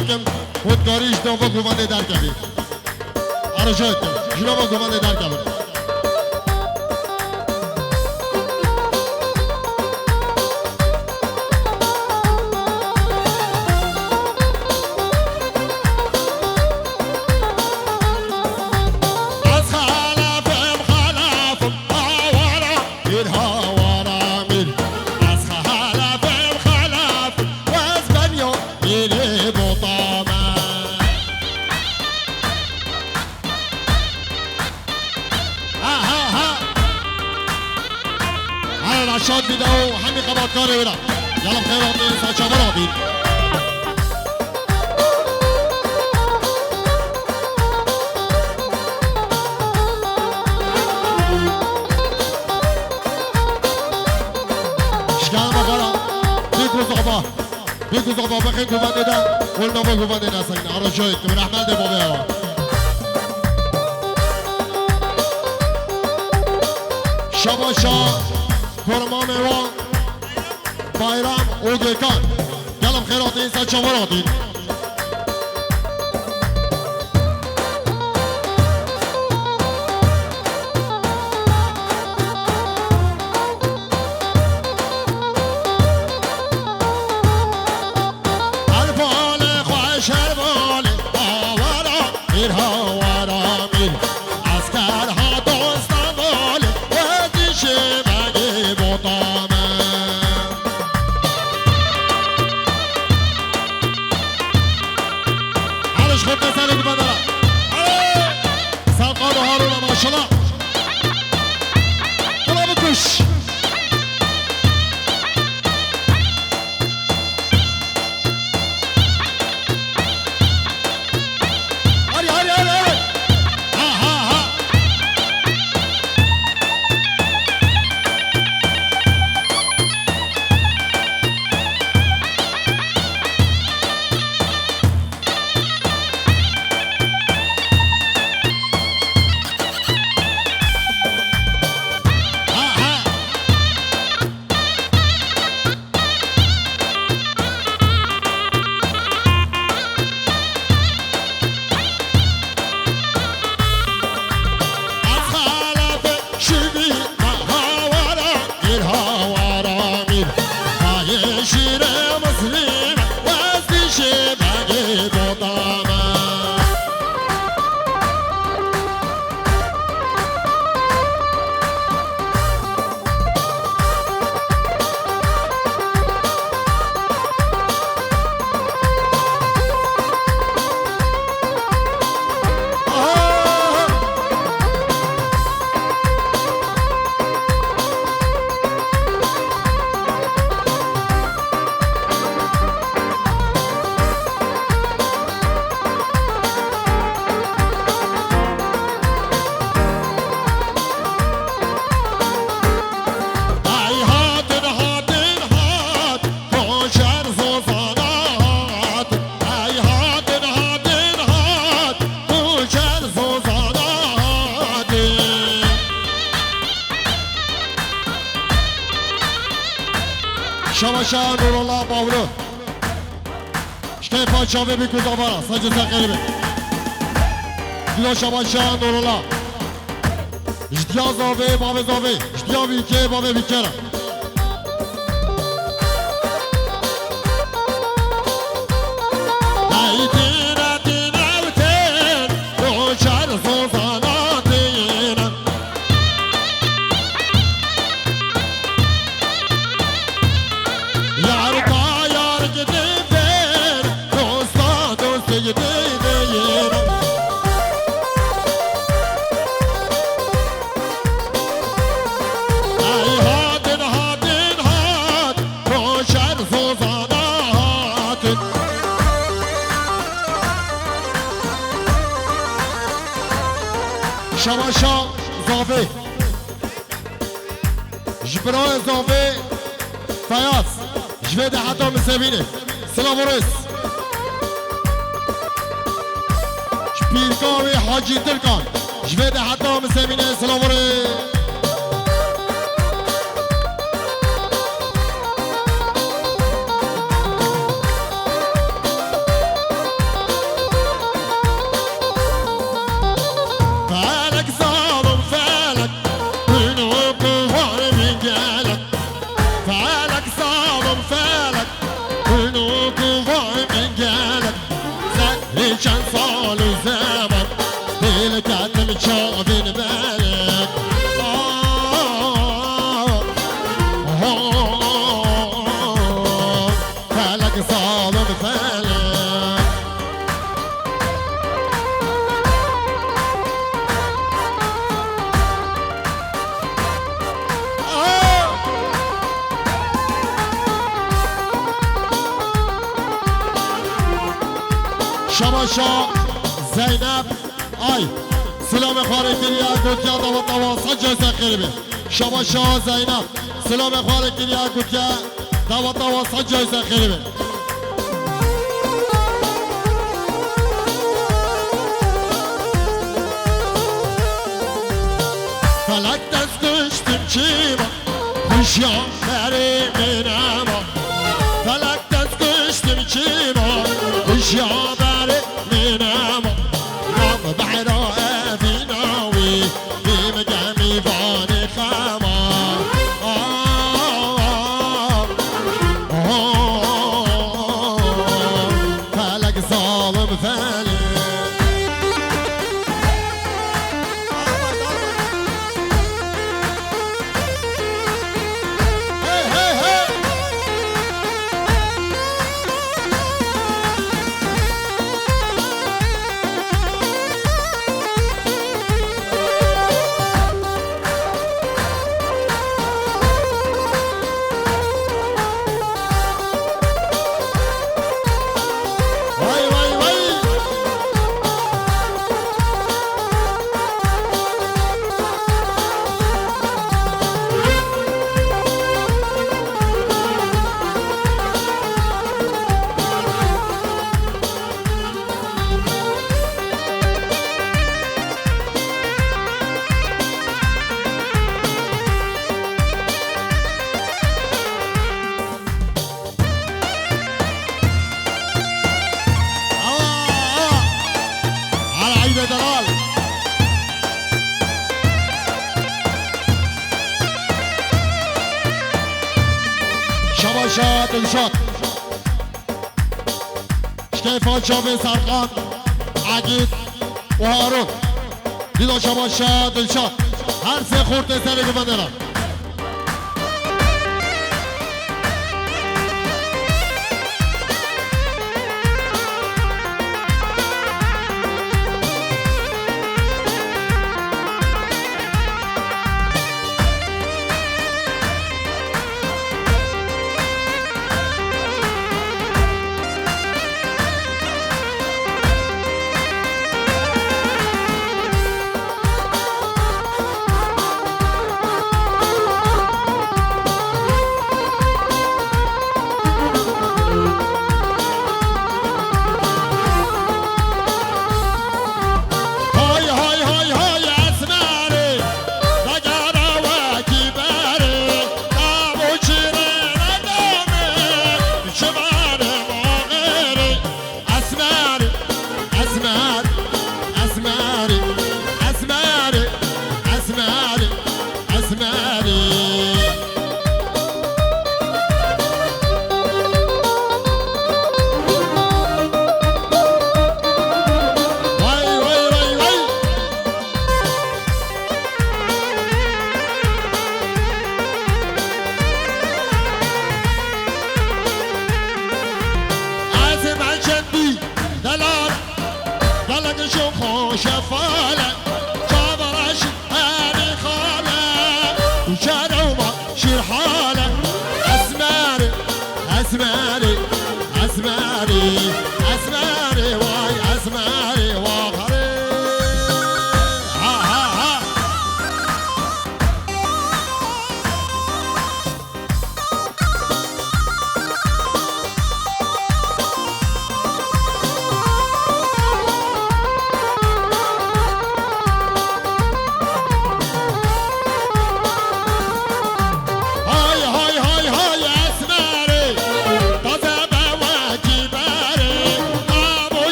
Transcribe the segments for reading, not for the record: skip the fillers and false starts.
بکن خودکاریش دو با گوانده در کبیر عرشایت کن جنا با گوانده در کبیر شاد بیده و همین قبادکاره بیده یالم خیرات نیست چه برا بید شکرم بخورا بیکوز آبا بخیر گوبند دیده قلنا با گوبند دیده سکنه آرا شاید که برحمل ده بابه ها شباشا فرما میوان بایرام اوگیکان گلم خیرات اینسا چمراتی الفال خوش الفال آورا میر هاورا میر اسکرها دوستان بال وزیشه ماشاءالله طلع بكش هري هري هري هري ها ها ها شباشا نور الله باورو شته پاچاوه بی کود آبارا سجد سقریبه دیلا شباشا نور الله جدیا زاوه بابه زاوه جدیا بیکه بابه بیکره شماشا زاوه جبران زاوه فیاض جوید حتی مسابینه سلام ورس پیرگاوی حاجی ترکان جوید حتی مسابینه سلام ورس بين بالك فلك ظالم فلك شباشا زينب اي سلام خارجی یا گوتیا دوا سجا خیلی شباشا زينب سلام خارجی یا گوتیا دوا سجا خیلی فلک دست داشتیم چیما خوشیان بری منما فلک دست داشتیم چیما خوشیان بری منما نام بحرا افیناوی بیم گمی وانی خما فلک ظالم فلک دلال شباشا دلشاد شکیفان شابه سرخان عقید و هارون دیدو شباشا دلشاد هر سه خورده سری که بندرم شفاله جابرش هاني خاله وشاروما شير حاله اسماري اسماري اسماري اسماري واي اسماري واخري ها ها ها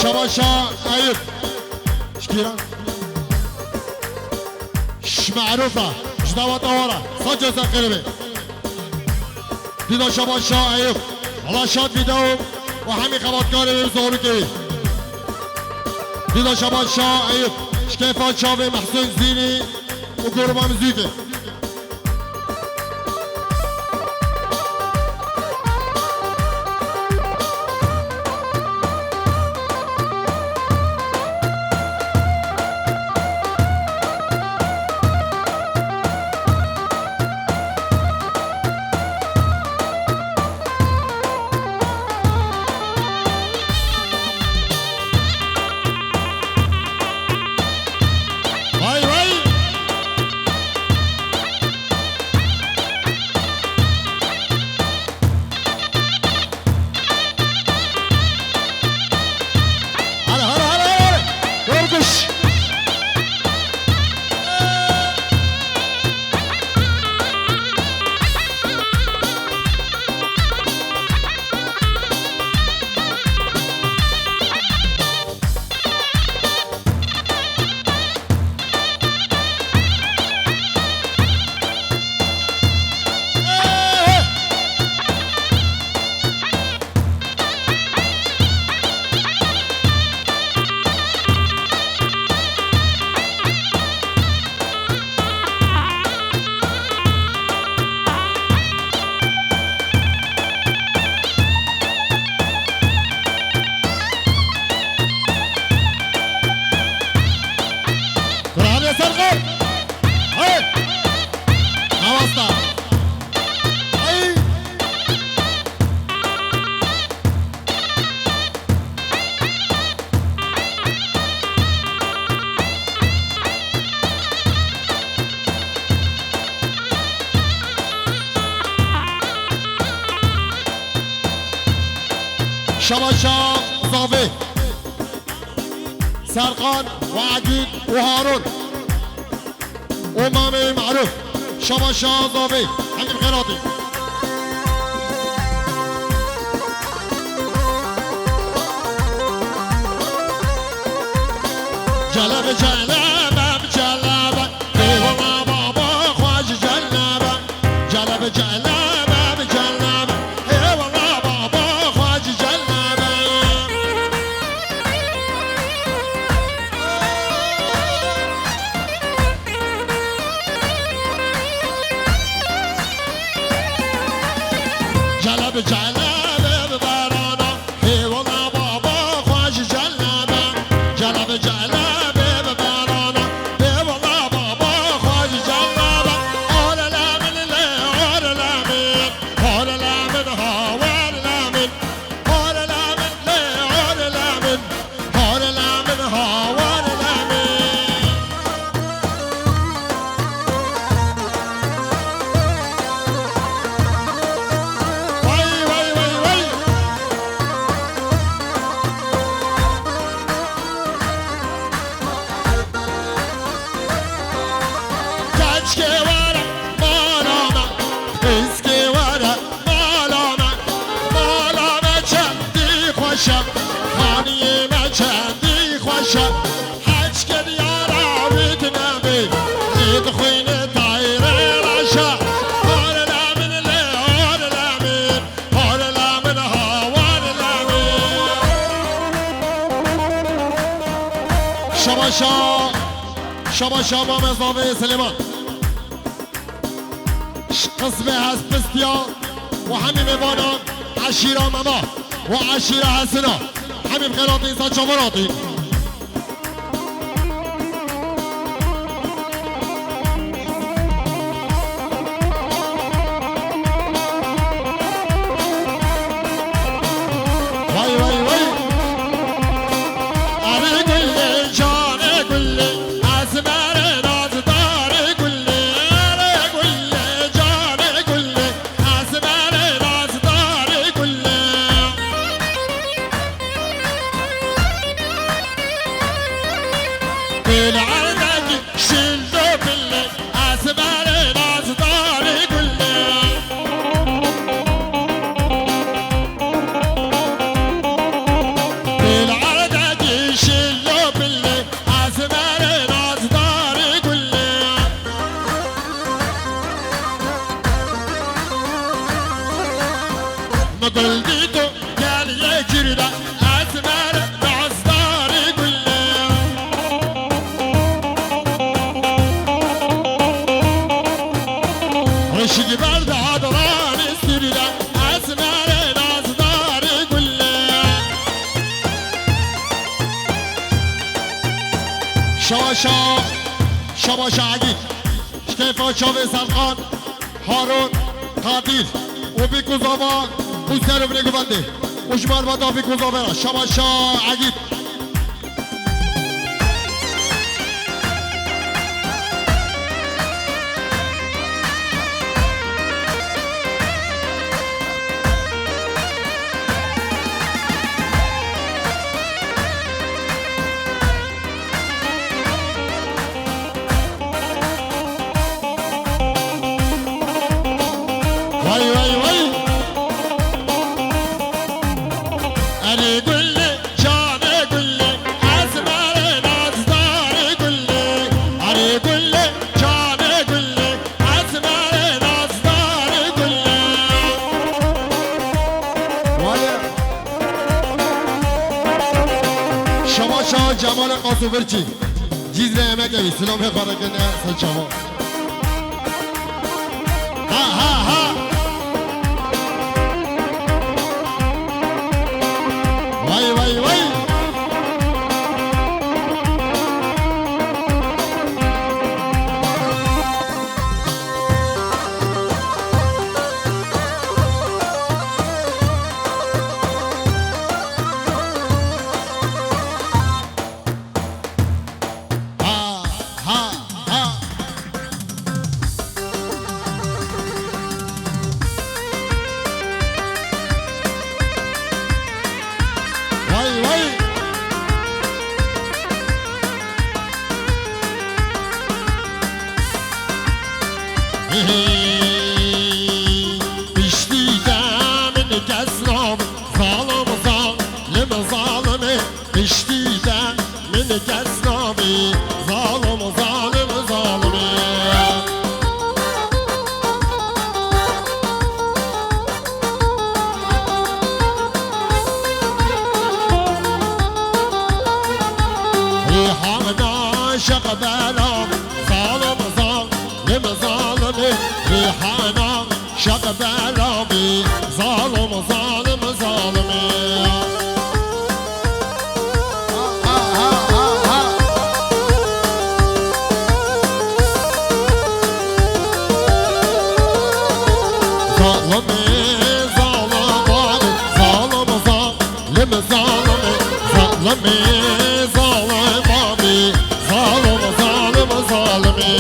شباشا أيوب شكرا مش معروفة جدوة طوارة صجة سقربي دیدا شبان شاه ایوب حالا شاد ویدئو و همین خباتکاری بزارو که دیدا شبان شاه ایوب شکیفان شاوی محسن زینی و گربا مزیده شباشا صافي سرقان وعقيد وهارون ومامي معروف شباشا صافي حق الخيراطي جلب جلب بجلب والله بابا خواج جلب جلب جلب جلب ببرانا هی والله بابا خواج جلبه جلب جلب ببرانا هی والله بابا خواج جلبه آر لامن لی آر لامن آر لامن هاور لامن آر لامن لی آر لامن آر لامن هاور لامن خاني ما چندی خوشم حج کن یارا وید نمی زید خوین تایره رشا آر لامن لی آر لامن آر لامن هاوار لامن شباشا با مزاوه سلیمان قسمه هست پستیا و همین میبانان عشیرا مما و عشیرا حسنا حبيب خيراطي صاد شمراطي واي واي واي أنا كل جاني كل أسمر ناس داري كل أنا كل جاني كل أسمر ناس داري كل شباش عقيد شتيفان شاوي سلقان هارون قاديل وبيكو زمان بوسيرو بنيكو بندي وجمال بدا بيكو زمان شباش عقيد وي وي وي أري قل لي جاني قل لي أسمر نصداري قل لي أري قل لي جاني قل لي أسمر نصداري قل لي شما جمال قاسوبرچی جیز رحمه گوی سلام خواهد کنه سل شما ها ها ها وای وای وای ها ها ها وای وای بشتیدم این کسرام ظالم ظالم ظالمه بشتیدم این کسرامی ظالم ظالم ظالمه ریحان عاشق بلام ظالم ظالم ظالمه ریحان عاشق بلامی ظالم ظالم ظالمه ظالمه ظالمانه ظالم ظالم ظالمه ظالمه ظالمانه ظالم ظالم ظالمه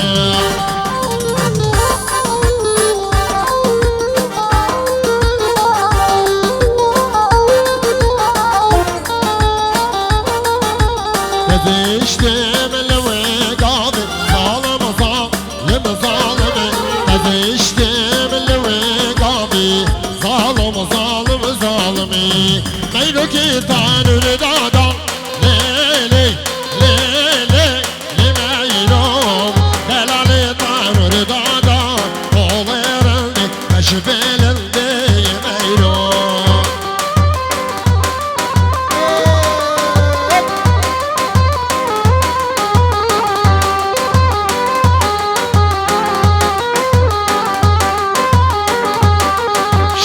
گذشتم لوگاد ظالم ظالم ظالمه گذشتم لوگاد ظالم ظالم ظالمه میرو که تنور دادم لیلی لیلی لیمیرم دلالی تنور دادم قولرنی کشبلنده میرم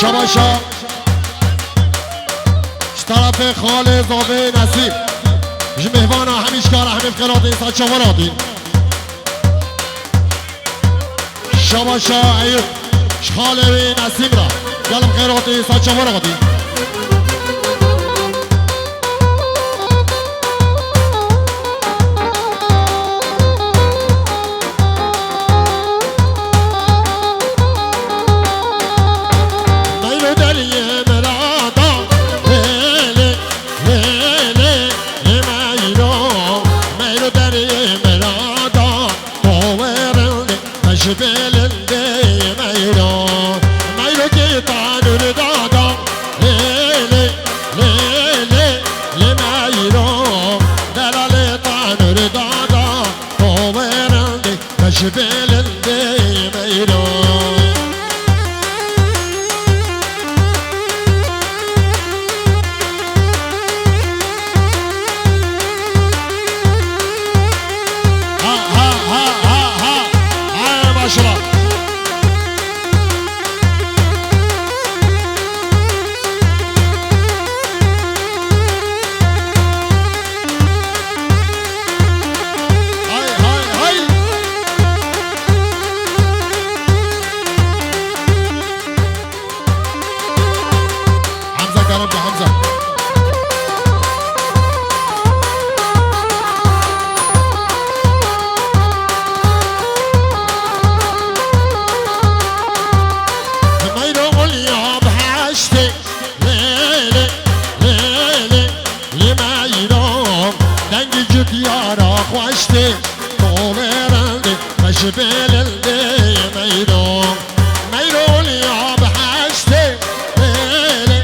شباشا طرف خال زاوه نسیم جمهوانا همیش کار همین قرادین سچا ورادین شباشا ایوب خال نسیم را گلم قرادین سچا ورادین belinde meyro meyro ki tanrı dada lele lele le meyro delale tanrı dada o verende taş belinde meyro maşallah. Hay hay hay. جبال الدي ميدون ميدون يا بحشتي ليلي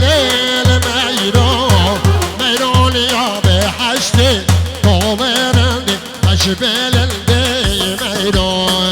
ليلي ميدون ميدون يا بحشتي طوبرندي جبال الدي ميدون